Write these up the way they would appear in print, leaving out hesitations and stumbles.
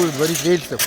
будет варить рельсы.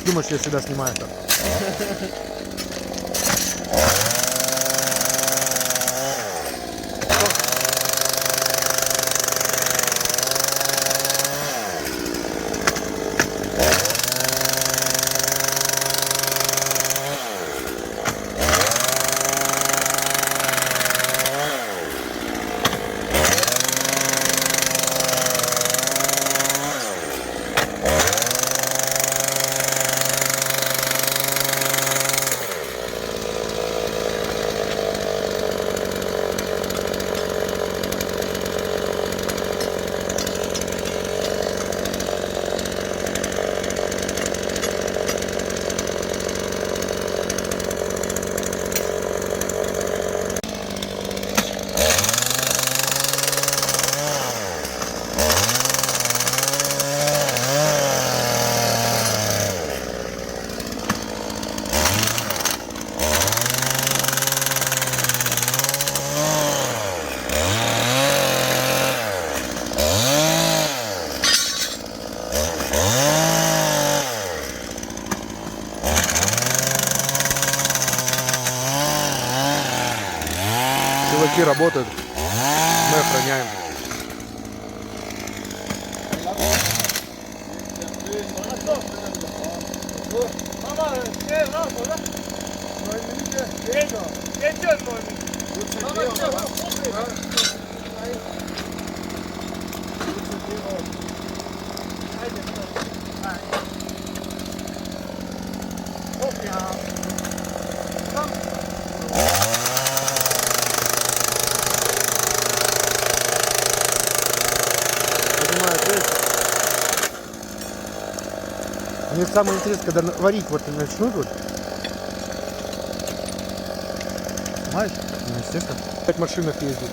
Думаешь, я всегда снимаю так? Чуваки работают, мы охраняем. Мне самое интересное, когда варить вот начнут вот. Знаешь? Ну, естественно. В машинах ездит.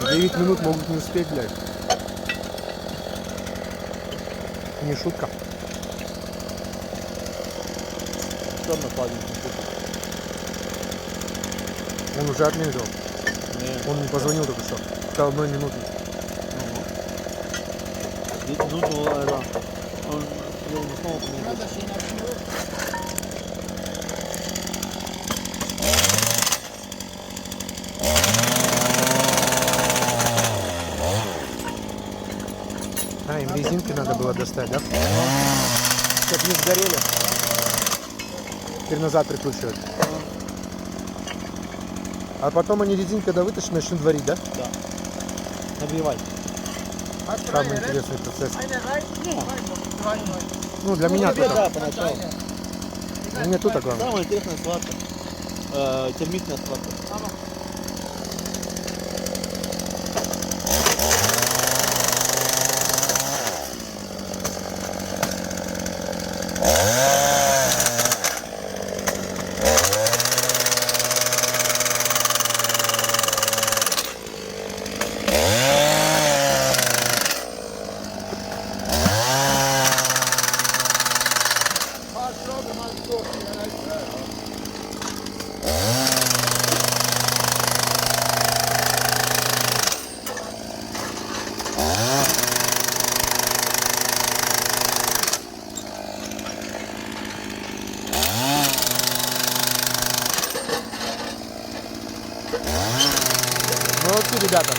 За 9 минут могут не успеть, блядь. Не шутка. Что мы падаем? Он уже отметил. Нет. Он мне позвонил только что. Сказал 0 минуты. Ну, да. Он сделал снова поменять. А, им резинки надо было достать, да? Чтоб не сгорели. Теперь назад прикручивать. А потом они резинки, когда вытащат, начнут варить, да? Да. Нагревай. Самый интересный процесс. Нет. Ну, для меня Да, только. поначалу. Мне тут главное. Самая интересная схватка. Термитная схватка. Молодцы, ребята.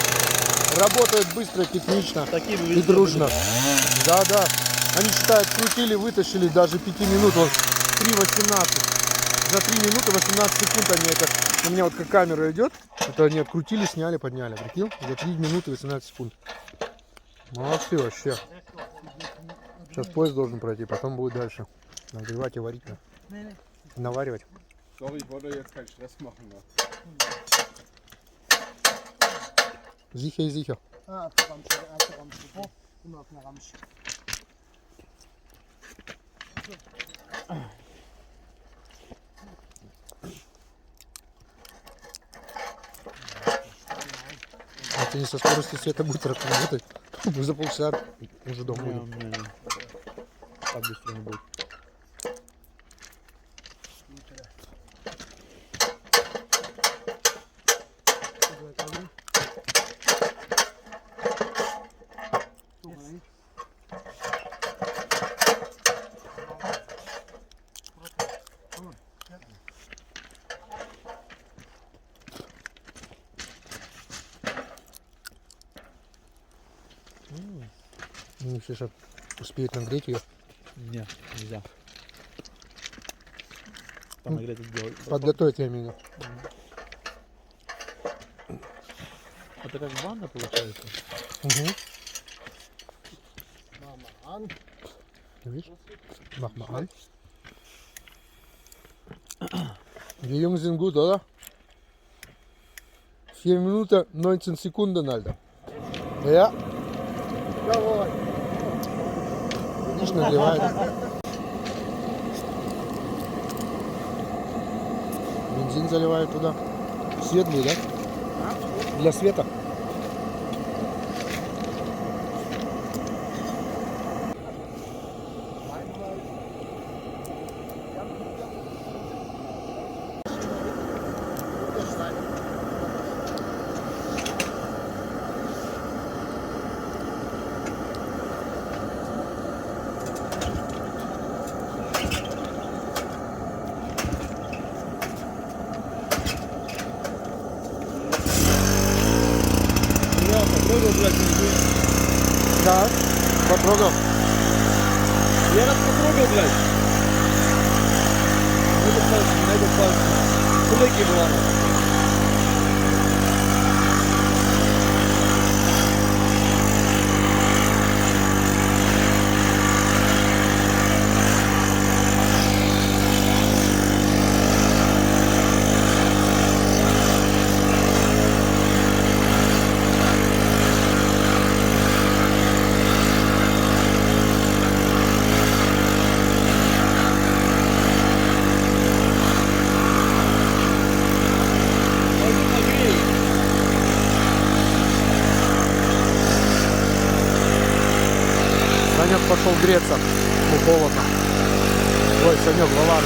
Работают быстро, технично Такие вы и везде дружно. Да. Они считают, крутили, вытащили даже 5 минут. Вот 3:18. За 3 минуты 18 секунд они это... У меня вот как камера идет. Это они открутили, сняли, подняли. Прикинь? За 3 минуты 18 секунд. Молодцы вообще. Сейчас поезд должен пройти, потом будет дальше. Нагревать и варить. Да. Nee, nee. Наваривать. Sorry, ich wollte jetzt keinen Stress machen. Ne? Sicher, sicher. Ah, Ramsch. Oh, immer auf einer Ramsch. Это не со скоростью света будет работать. За полчаса уже дома будем. Не. Так быстро не будет. Ну, сейчас успеет нагреть ее. Не, нельзя. Там нагреть сделать. Подготовить я имею. Это как ванна получается? Угу. Mach mal an. Видишь? Mach mal an. Die Jungs sind gut, oder? 4 Minuten 19 Sekunden, Alter. Ja. Jawohl. Видишь, нагревает. Бензин заливают туда. Свет будет, да? Для света. Да, потрогал. Я раз потрогал, блядь. На этот пальцем. Кулаки была. Санек пошел греться. Ему холодно. Ой, Санек, голова.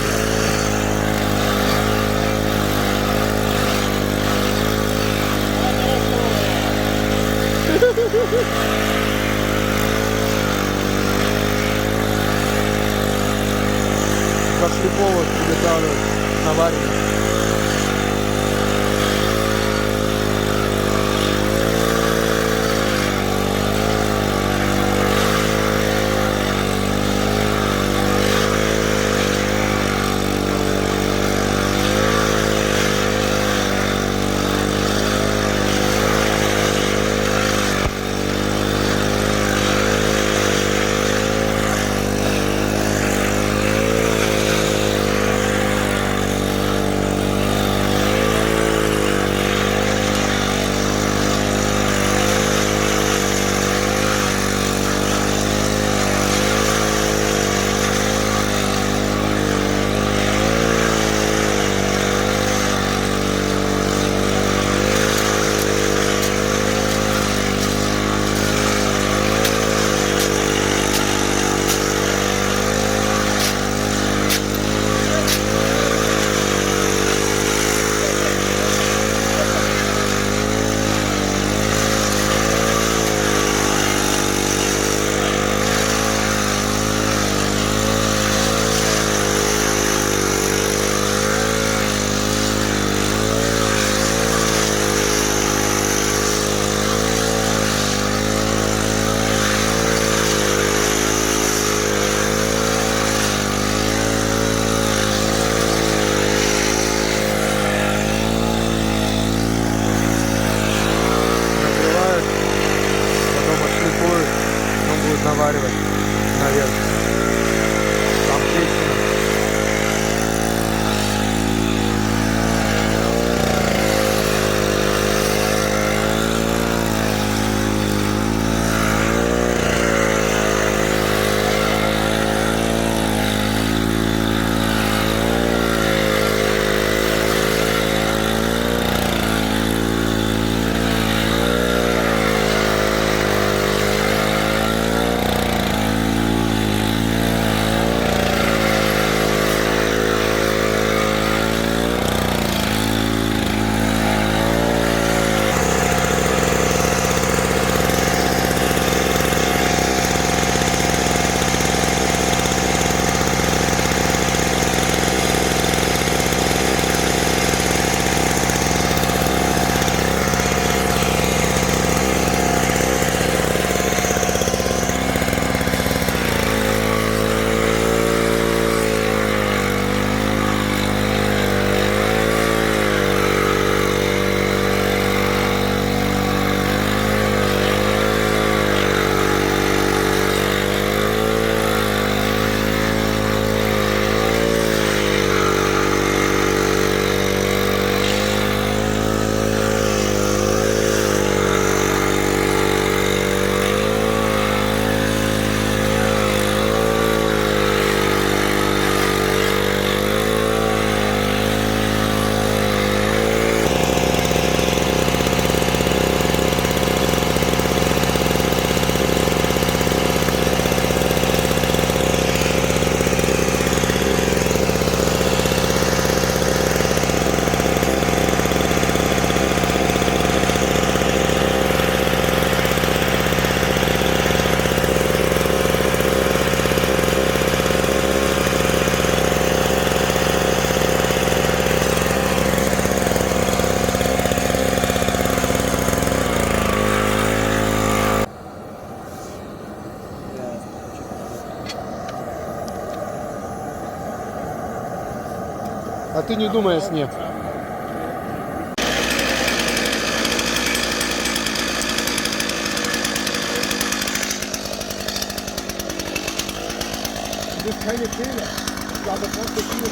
Прошлифовывать, приготавливать, наваривать. Наваривать наверх. Там печь. А ты не думай о сне. Das ist keine Fehler. Ich glaube, das ist viele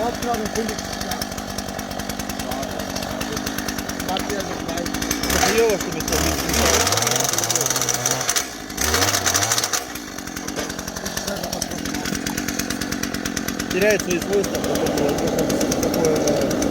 Aufgaben finde ich ja. Macht ja so gleich. Хуёво, что без того теряет свои свойства. Такое